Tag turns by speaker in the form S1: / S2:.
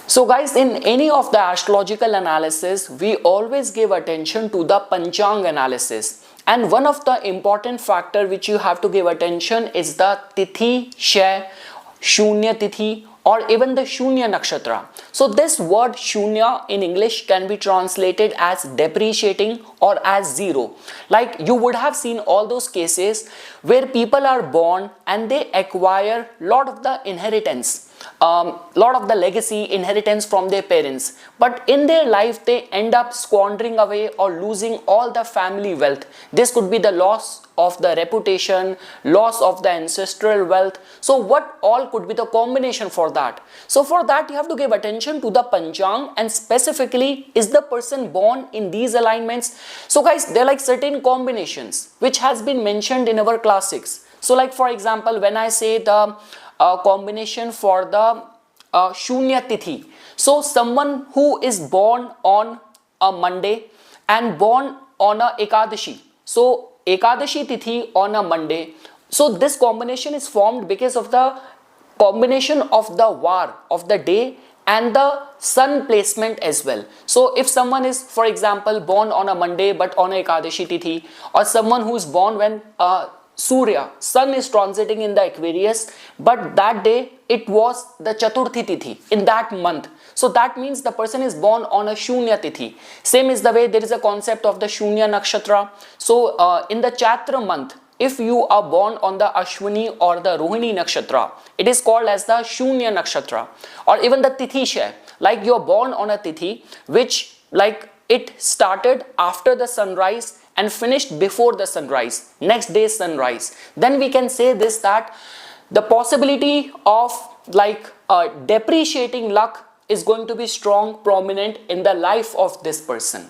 S1: So guys, in any of the astrological analysis, we always give attention to the Panchang analysis. And one of the important factor which you have to give attention is the Tithi, Kshay, Shunya Tithi, or even the Shunya Nakshatra. So this word Shunya in English can be translated as depreciating or as zero. Like you would have seen all those cases where people are born and they acquire lot of the inheritance, lot of the legacy inheritance from their parents, but in their life they end up squandering away or losing all the family wealth. This could be the loss of the reputation, loss of the ancestral wealth. So what all could be the combination for that? So for that you have to give attention to the Panchang, and specifically, is the person born in these alignments? So guys, there are like certain combinations which has been mentioned in our classics. So like for example, when I say the combination for the Shunya Tithi, so someone who is born on a Monday and born on a Ekadashi, so Ekadashi Tithi on a Monday, so this combination is formed because of the combination of the var of the day and the sun placement as well. So if someone is, for example, born on a Monday but on a Ekadashi Tithi, or someone who is born when Surya, sun is transiting in the Aquarius, but that day it was the Chaturthi Tithi in that month. So that means the person is born on a Shunya Tithi. Same is the way there is a concept of the Shunya Nakshatra. So in the Chaitra month, if you are born on the Ashwini or the Rohini Nakshatra, it is called as the Shunya Nakshatra. Or even the Tithi Kshay, like you are born on a Tithi which like it started after the sunrise and finished before the sunrise, next day's sunrise, then we can say this, that the possibility of like depreciating luck is going to be strong, prominent in the life of this person.